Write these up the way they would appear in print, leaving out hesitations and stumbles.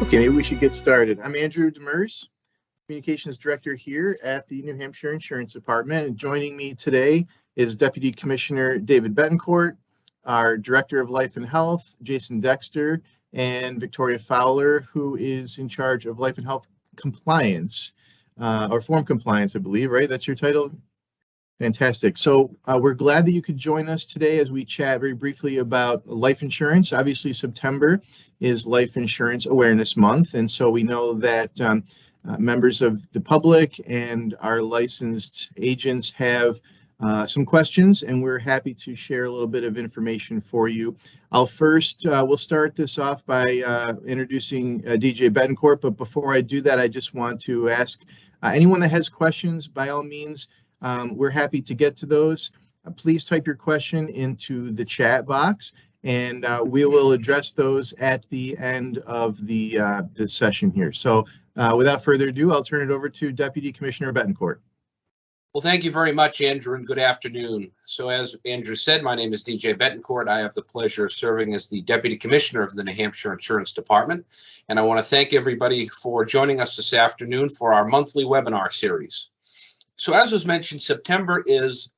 Okay, maybe we should get started. I'm Andrew Demers, Communications Director here at the New Hampshire Insurance Department. And joining me today is Deputy Commissioner David Betancourt, our Director of Life and Health, Jason Dexter, and Victoria Fowler, who is in charge of Life and Health Compliance, or Form Compliance, I believe, right? That's your title? Fantastic. So we're glad that you could join us today as we chat very briefly about life insurance. Obviously, September is Life Insurance Awareness Month, and so we know that members of the public and our licensed agents have some questions, and we're happy to share a little bit of information for you. We'll start this off by introducing DJ Betancourt, but before I do that, I just want to ask anyone that has questions, by all means, we're happy to get to those. Please type your question into the chat box, and we will address those at the end of the session here. So without further ado, I'll turn it over to Deputy Commissioner Betancourt. Well, thank you very much, Andrew, and good afternoon. So as Andrew said, my name is DJ Betancourt. I have the pleasure of serving as the Deputy Commissioner of the New Hampshire Insurance Department, and I want to thank everybody for joining us this afternoon for our monthly webinar series. So as was mentioned, September is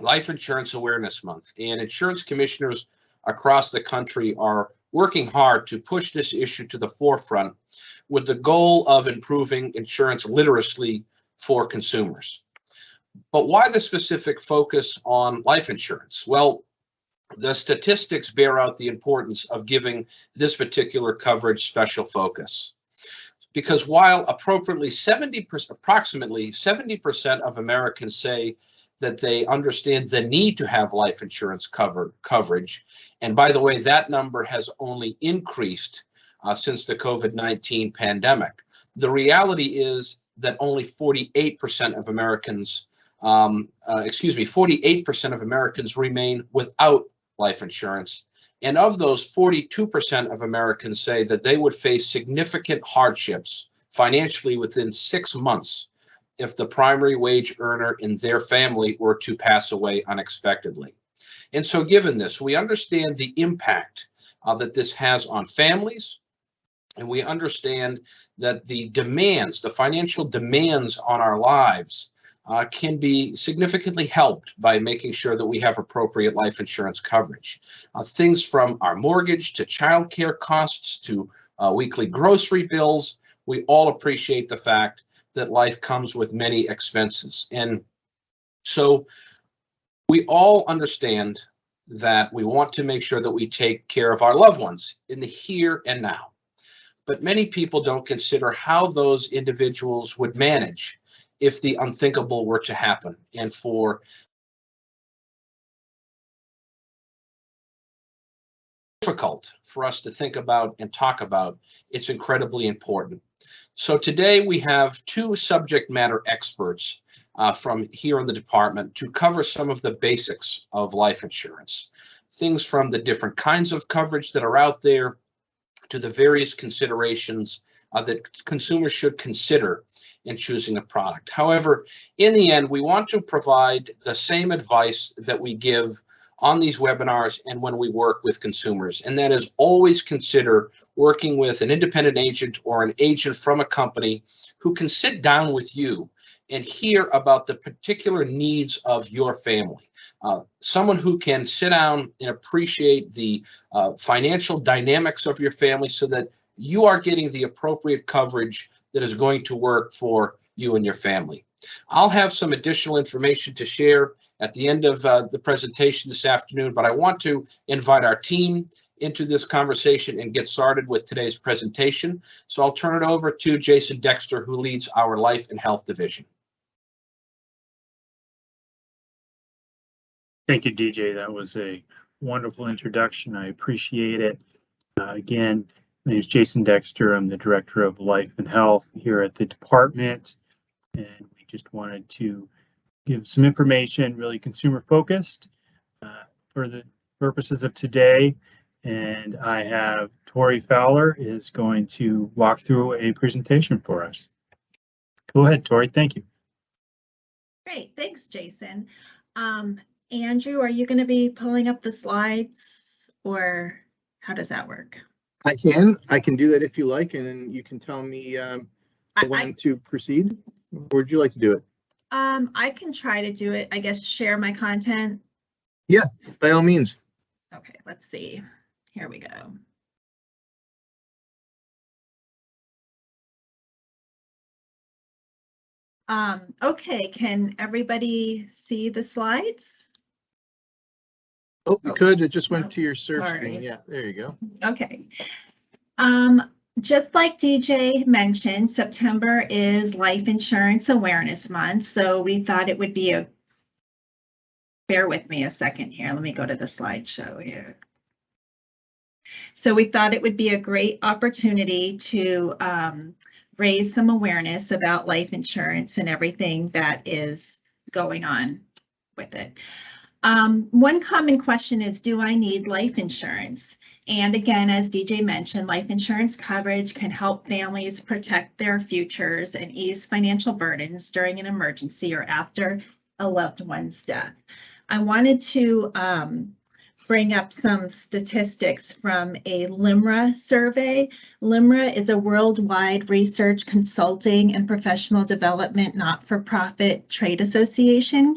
Life Insurance Awareness Month, and insurance commissioners across the country are working hard to push this issue to the forefront with the goal of improving insurance literacy for consumers. But why the specific focus on life insurance? Well, the statistics bear out the importance of giving this particular coverage special focus. Because while approximately 70% of Americans say that they understand the need to have life insurance coverage, and by the way, that number has only increased since the COVID-19 pandemic. The reality is that only 48% of Americans, 48% of Americans remain without life insurance. And of those, 42% of Americans say that they would face significant hardships financially within 6 months if the primary wage earner in their family were to pass away unexpectedly. And so given this, we understand the impact that this has on families, and we understand that the demands, the financial demands on our lives can be significantly helped by making sure that we have appropriate life insurance coverage. Things from our mortgage to childcare costs to weekly grocery bills, we all appreciate the fact that life comes with many expenses. And so we all understand that we want to make sure that we take care of our loved ones in the here and now. But many people don't consider how those individuals would manage if the unthinkable were to happen. And for difficult for us to think about and talk about, it's incredibly important. So today we have two subject matter experts from here in the department to cover some of the basics of life insurance. Things from the different kinds of coverage that are out there to the various considerations that consumers should consider in choosing a product. However, in the end, we want to provide the same advice that we give on these webinars and when we work with consumers, and that is always consider working with an independent agent or an agent from a company who can sit down with you and hear about the particular needs of your family. Someone who can sit down and appreciate the financial dynamics of your family so that you are getting the appropriate coverage that is going to work for you and your family. I'll have some additional information to share at the end of the presentation this afternoon, but I want to invite our team into this conversation and get started with today's presentation. So I'll turn it over to Jason Dexter, who leads our Life and Health Division. Thank you, DJ. That was a wonderful introduction. I appreciate it. Again, my name is Jason Dexter. I'm the Director of Life and Health here at the department, and we just wanted to give some information, really consumer focused for the purposes of today. And I have Tori Fowler is going to walk through a presentation for us. Go ahead, Tori. Thank you. Great. Thanks, Jason. Andrew, are you going to be pulling up the slides, or how does that work? I can do that if you like, and then you can tell me when to proceed. Or would you like to do it? I can try to do it, I guess, share my content. Yeah, by all means. Okay, let's see. Here we go. Okay, can everybody see the slides? Oh, you could. It just went no, to your search sorry. screen. Yeah, there you go. Okay. Just like DJ mentioned, September is Life Insurance Awareness Month, so we thought it would be bear with me a second here. Let me go to the slideshow here. So we thought it would be a great opportunity to raise some awareness about life insurance and everything that is going on with it. One common question is, do I need life insurance? And again, as DJ mentioned, life insurance coverage can help families protect their futures and ease financial burdens during an emergency or after a loved one's death. I wanted to bring up some statistics from a LIMRA survey. LIMRA is a worldwide research, consulting, and professional development not-for-profit trade association.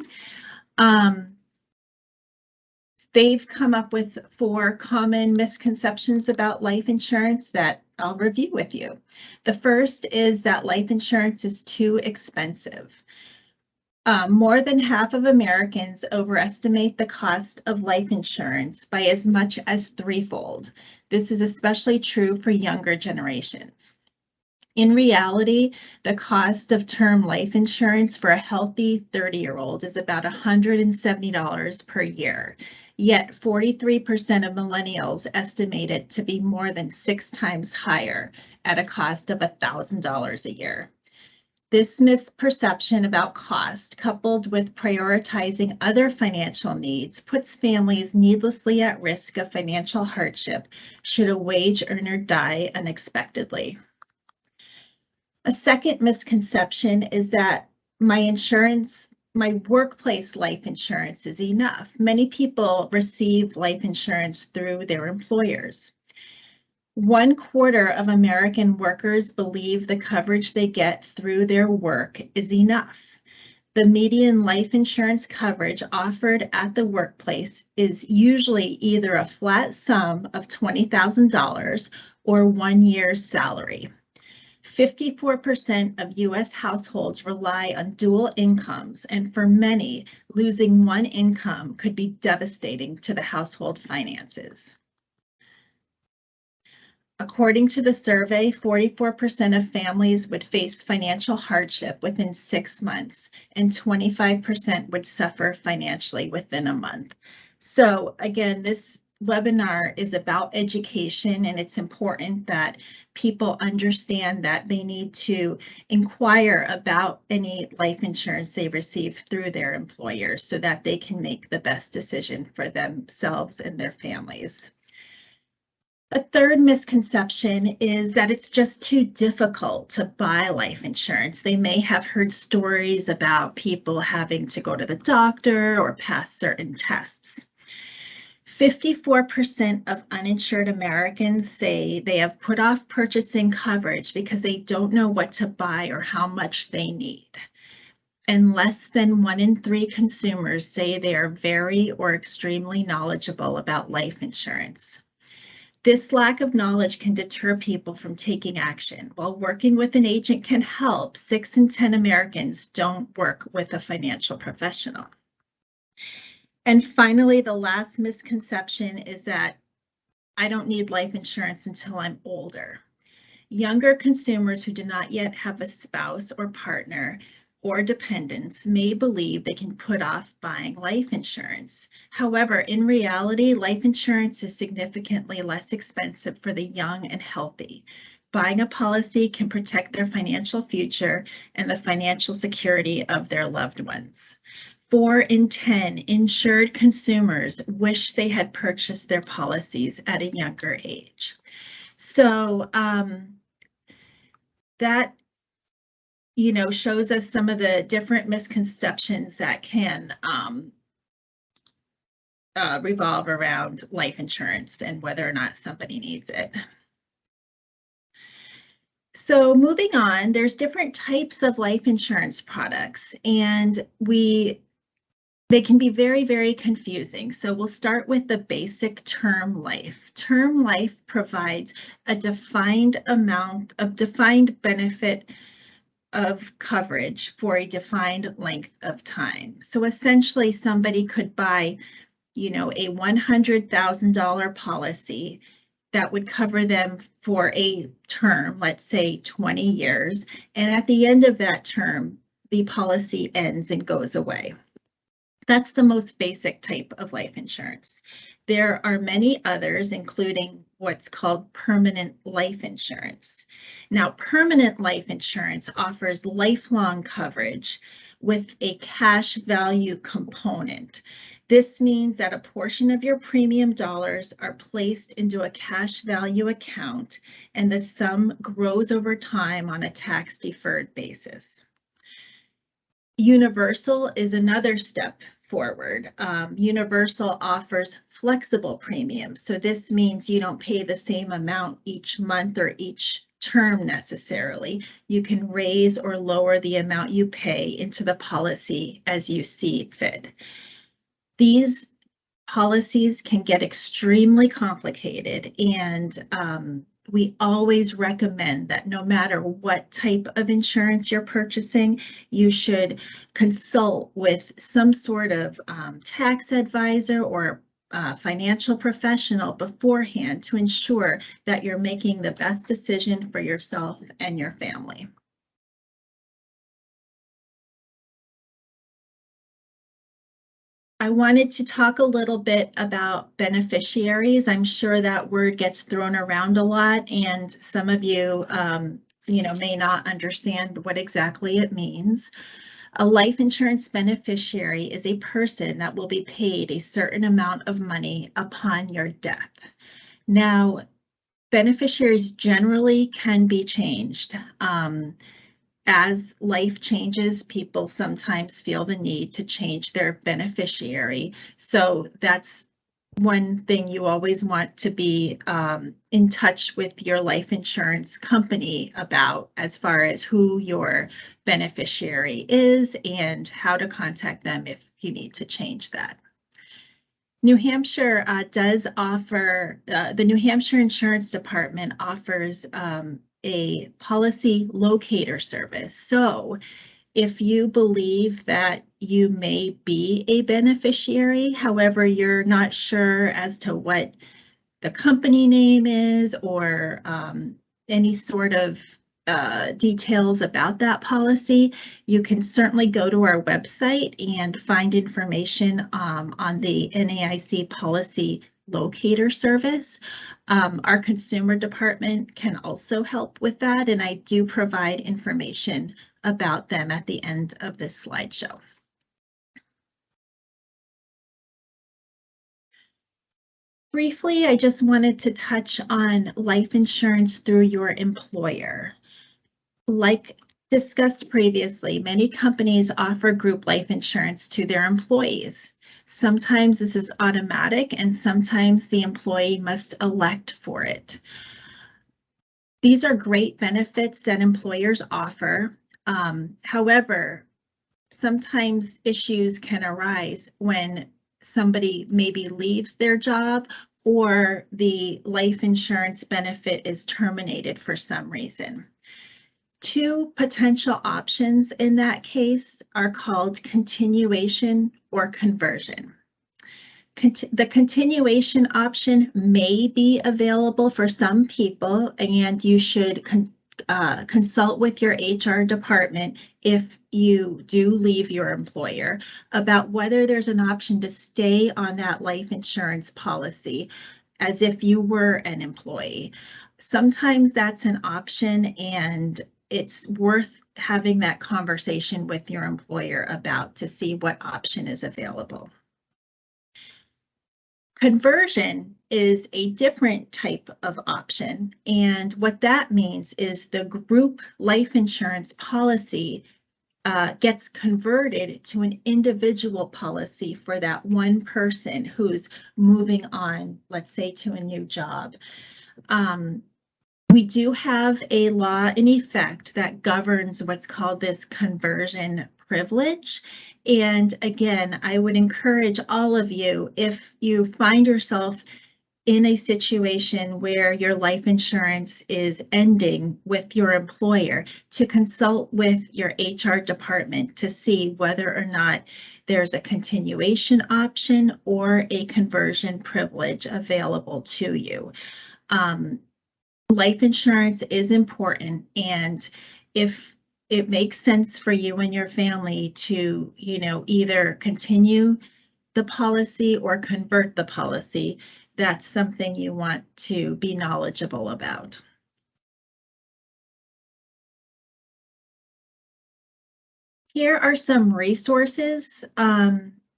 They've come up with 4 common misconceptions about life insurance that I'll review with you. The first is that life insurance is too expensive. More than half of Americans overestimate the cost of life insurance by as much as 3-fold. This is especially true for younger generations. In reality, the cost of term life insurance for a healthy 30-year-old is about $170 per year. Yet 43% of millennials estimate it to be more than 6 times higher at a cost of $1,000 a year. This misperception about cost, coupled with prioritizing other financial needs, puts families needlessly at risk of financial hardship should a wage earner die unexpectedly. A second misconception is that my workplace life insurance is enough. Many people receive life insurance through their employers. 1/4 of American workers believe the coverage they get through their work is enough. The median life insurance coverage offered at the workplace is usually either a flat sum of $20,000 or 1 year's salary. 54% of U.S. households rely on dual incomes, and for many, losing one income could be devastating to the household finances. According to the survey, 44% of families would face financial hardship within 6 months, and 25% would suffer financially within a month. So again, this webinar is about education, and it's important that people understand that they need to inquire about any life insurance they receive through their employers so that they can make the best decision for themselves and their families. A third misconception is that it's just too difficult to buy life insurance. They may have heard stories about people having to go to the doctor or pass certain tests. 54% of uninsured Americans say they have put off purchasing coverage because they don't know what to buy or how much they need. And less than 1 in 3 consumers say they are very or extremely knowledgeable about life insurance. This lack of knowledge can deter people from taking action. While working with an agent can help, 6 in 10 Americans don't work with a financial professional. And finally, the last misconception is that I don't need life insurance until I'm older. Younger consumers who do not yet have a spouse or partner or dependents may believe they can put off buying life insurance. However, in reality, life insurance is significantly less expensive for the young and healthy. Buying a policy can protect their financial future and the financial security of their loved ones. 4 in 10 insured consumers wish they had purchased their policies at a younger age. So that shows us some of the different misconceptions that can revolve around life insurance and whether or not somebody needs it. So moving on, there's different types of life insurance products, and they can be very, very confusing. So we'll start with the basic term life. Term life provides a defined amount of defined benefit of coverage for a defined length of time. So essentially somebody could buy, a $100,000 policy that would cover them for a term, let's say 20 years. And at the end of that term, the policy ends and goes away. That's the most basic type of life insurance. There are many others, including what's called permanent life insurance. Now, permanent life insurance offers lifelong coverage with a cash value component. This means that a portion of your premium dollars are placed into a cash value account, and the sum grows over time on a tax-deferred basis. Universal is another step forward. Universal offers flexible premiums. So this means you don't pay the same amount each month or each term necessarily. You can raise or lower the amount you pay into the policy as you see fit. These policies can get extremely complicated, and we always recommend that no matter what type of insurance you're purchasing, you should consult with some sort of tax advisor or financial professional beforehand to ensure that you're making the best decision for yourself and your family. I wanted to talk a little bit about beneficiaries. I'm sure that word gets thrown around a lot, and some of you, may not understand what exactly it means. A life insurance beneficiary is a person that will be paid a certain amount of money upon your death. Now, beneficiaries generally can be changed. As life changes, people sometimes feel the need to change their beneficiary. So that's one thing you always want to be in touch with your life insurance company about, as far as who your beneficiary is and how to contact them if you need to change that. New Hampshire does offer, the New Hampshire Insurance Department offers a policy locator service. So if you believe that you may be a beneficiary, however, you're not sure as to what the company name is or any sort of details about that policy, you can certainly go to our website and find information on the NAIC policy locator service. Our consumer department can also help with that, and I do provide information about them at the end of this slideshow. Briefly, I just wanted to touch on life insurance through your employer. Like discussed previously, many companies offer group life insurance to their employees. Sometimes this is automatic, and sometimes the employee must elect for it. These are great benefits that employers offer. However, sometimes issues can arise when somebody maybe leaves their job or the life insurance benefit is terminated for some reason. Two potential options in that case are called continuation or conversion. The continuation option may be available for some people, and you should consult with your HR department if you do leave your employer about whether there's an option to stay on that life insurance policy as if you were an employee. Sometimes that's an option, and it's worth having that conversation with your employer about to see what option is available. Conversion is a different type of option, and what that means is the group life insurance policy gets converted to an individual policy for that one person who's moving on, let's say, to a new job. We do have a law in effect that governs what's called this conversion privilege. And again, I would encourage all of you, if you find yourself in a situation where your life insurance is ending with your employer, to consult with your HR department to see whether or not there's a continuation option or a conversion privilege available to you. Life insurance is important, and if it makes sense for you and your family to, either continue the policy or convert the policy, that's something you want to be knowledgeable about. Here are some resources.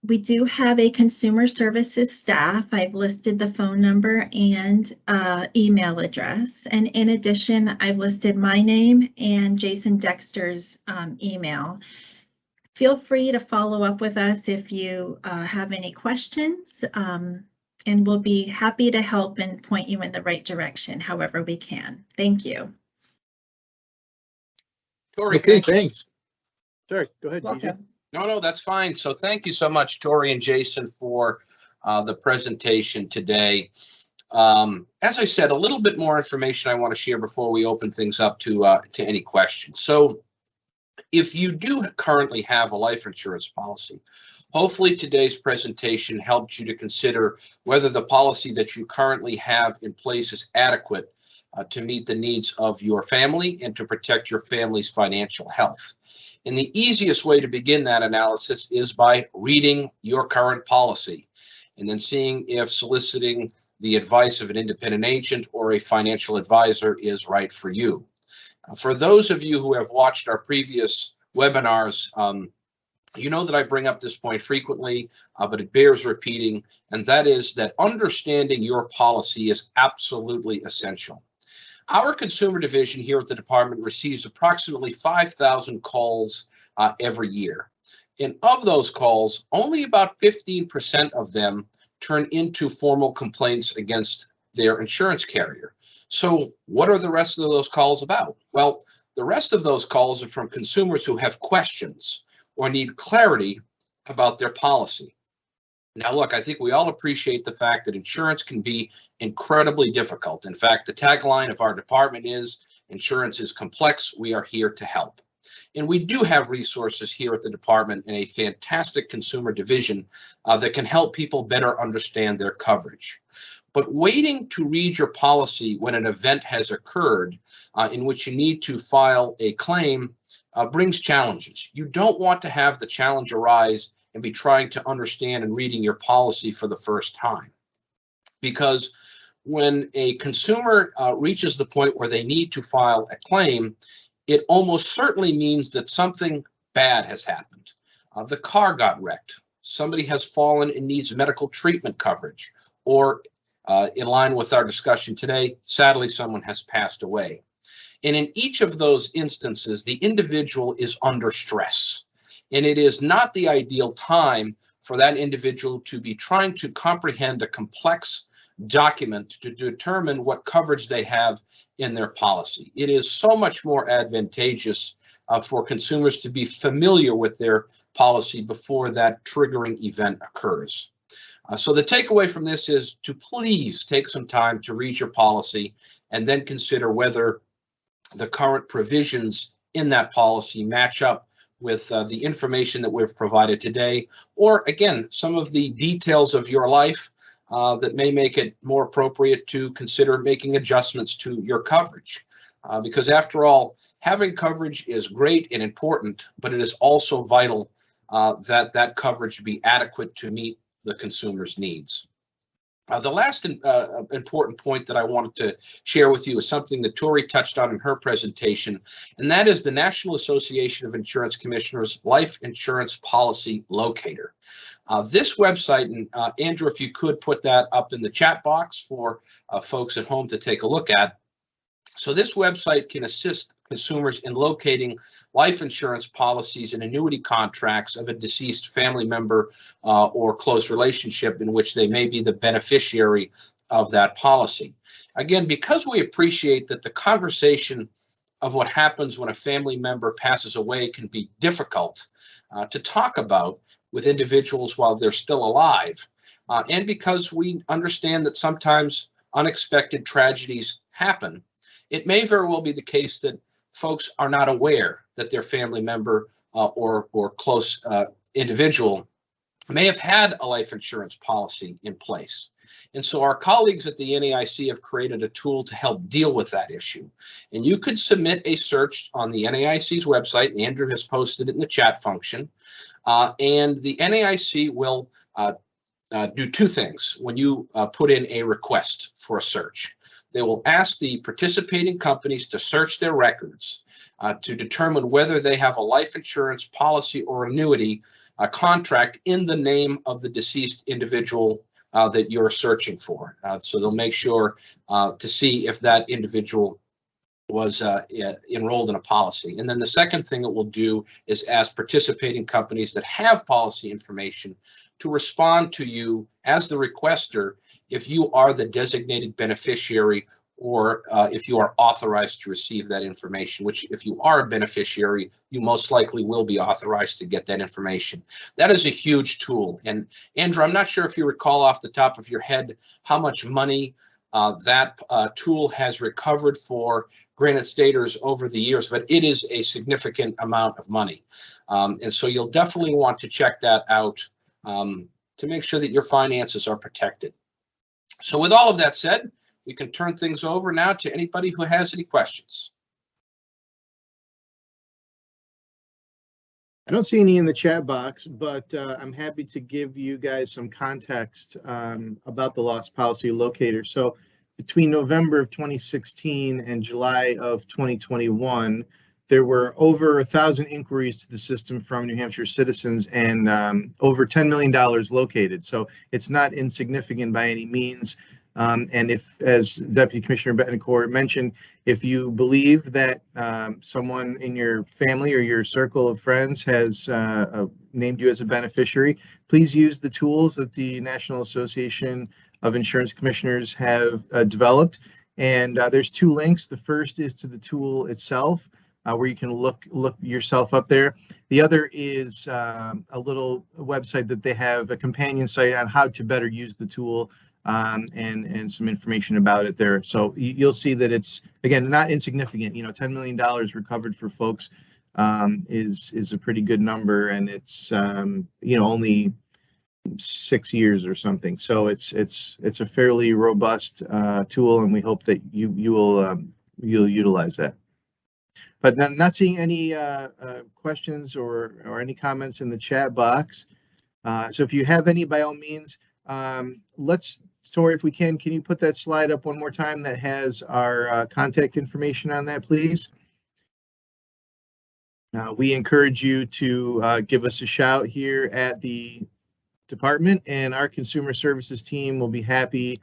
We do have a consumer services staff. I've listed the phone number and email address. And in addition, I've listed my name and Jason Dexter's email. Feel free to follow up with us if you have any questions, and we'll be happy to help and point you in the right direction however we can. Thank you. Tori, Okay, thanks. Sorry, go ahead. Welcome. No, that's fine. So thank you so much, Tori and Jason, for the presentation today. As I said, a little bit more information I want to share before we open things up to any questions. So if you do currently have a life insurance policy, hopefully today's presentation helped you to consider whether the policy that you currently have in place is adequate to meet the needs of your family and to protect your family's financial health. And the easiest way to begin that analysis is by reading your current policy and then seeing if soliciting the advice of an independent agent or a financial advisor is right for you. For those of you who have watched our previous webinars, you know that I bring up this point frequently, but it bears repeating, and that is that understanding your policy is absolutely essential. Our consumer division here at the department receives approximately 5,000 calls every year. And of those calls, only about 15% of them turn into formal complaints against their insurance carrier. So what are the rest of those calls about? Well, the rest of those calls are from consumers who have questions or need clarity about their policy. Now, look, I think we all appreciate the fact that insurance can be incredibly difficult. In fact, the tagline of our department is, insurance is complex, we are here to help. And we do have resources here at the department and a fantastic consumer division that can help people better understand their coverage. But waiting to read your policy when an event has occurred in which you need to file a claim brings challenges. You don't want to have the challenge arise and be trying to understand and reading your policy for the first time. Because when a consumer reaches the point where they need to file a claim, it almost certainly means that something bad has happened. The car got wrecked. Somebody has fallen and needs medical treatment coverage. Or in line with our discussion today, sadly, someone has passed away. And in each of those instances, the individual is under stress. And it is not the ideal time for that individual to be trying to comprehend a complex document to determine what coverage they have in their policy. It is so much more advantageous for consumers to be familiar with their policy before that triggering event occurs. So the takeaway from this is to please take some time to read your policy and then consider whether the current provisions in that policy match up with the information that we've provided today, or again, some of the details of your life that may make it more appropriate to consider making adjustments to your coverage. Because after all, having coverage is great and important, but it is also vital that that coverage be adequate to meet the consumer's needs. The last important point that I wanted to share with you is something that Tori touched on in her presentation, and that is the National Association of Insurance Commissioners Life Insurance Policy Locator. This website, and Andrew, if you could put that up in the chat box for folks at home to take a look at. So this website can assist consumers in locating life insurance policies and annuity contracts of a deceased family member or close relationship in which they may be the beneficiary of that policy. Again, because we appreciate that the conversation of what happens when a family member passes away can be difficult to talk about with individuals while they're still alive, and because we understand that sometimes unexpected tragedies happen, it may very well be the case that folks are not aware that their family member or close individual may have had a life insurance policy in place. And so our colleagues at the NAIC have created a tool to help deal with that issue. And you could submit a search on the NAIC's website. Andrew has posted it in the chat function. And the NAIC will do two things when you put in a request for a search. They will ask the participating companies to search their records to determine whether they have a life insurance policy or annuity contract in the name of the deceased individual that you're searching for. So they'll make sure to see if that individual was enrolled in a policy. And then the second thing it will do is ask participating companies that have policy information to respond to you as the requester if you are the designated beneficiary or if you are authorized to receive that information, which if you are a beneficiary, you most likely will be authorized to get that information. That is a huge tool. And Andrew, I'm not sure if you recall off the top of your head how much money that tool has recovered for Granite Staters over the years, but it is a significant amount of money. And so you'll definitely want to check that out to make sure that your finances are protected. So with all of that said, we can turn things over now to anybody who has any questions. I don't see any in the chat box, but I'm happy to give you guys some context about the loss policy locator. So between November of 2016 and July of 2021, there were over 1,000 inquiries to the system from New Hampshire citizens and over $10 million located. So it's not insignificant by any means. And if, as Deputy Commissioner Betancourt mentioned, if you believe that someone in your family or your circle of friends has named you as a beneficiary, please use the tools that the National Association of Insurance Commissioners have developed. And there's two links. The first is to the tool itself, where you can look yourself up there. The other is a little website that they have, a companion site on how to better use the tool. And some information about it there. So you'll see that it's, again, not insignificant. You know, $10 million recovered for folks is a pretty good number, and it's only 6 years or something. So it's a fairly robust tool, and we hope that you'll utilize that. But not seeing any questions or any comments in the chat box. So if you have any, by all means, Tori, if we can you put that slide up one more time that has our contact information on that, please? We encourage you to give us a shout here at the department, and our consumer services team will be happy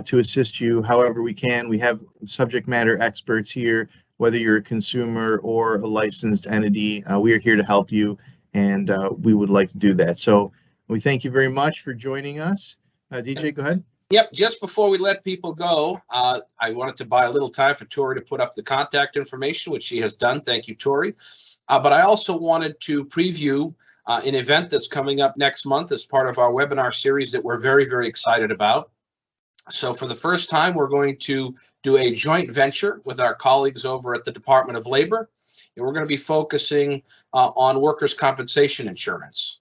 to assist you however we can. We have subject matter experts here, whether you're a consumer or a licensed entity. We are here to help you, and we would like to do that. So we thank you very much for joining us. DJ, go ahead. Yep, just before we let people go, I wanted to buy a little time for Tori to put up the contact information, which she has done. Thank you, Tori. But I also wanted to preview an event that's coming up next month as part of our webinar series that we're very, very excited about. So for the first time, we're going to do a joint venture with our colleagues over at the Department of Labor, and we're going to be focusing on workers' compensation insurance.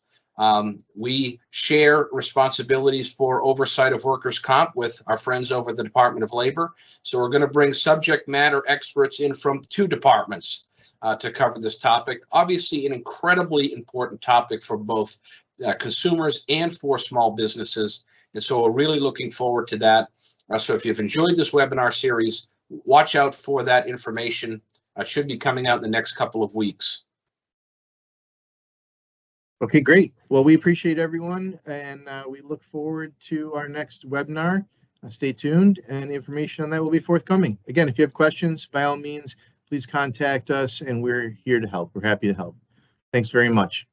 We share responsibilities for oversight of workers' comp with our friends over at the Department of Labor. So we're going to bring subject matter experts in from two departments to cover this topic. Obviously, an incredibly important topic for both consumers and for small businesses. And so we're really looking forward to that. So if you've enjoyed this webinar series, watch out for that information. It should be coming out in the next couple of weeks. Okay, great. Well, we appreciate everyone, and we look forward to our next webinar. Stay tuned, and information on that will be forthcoming. Again, if you have questions, by all means, please contact us, and we're here to help. We're happy to help. Thanks very much.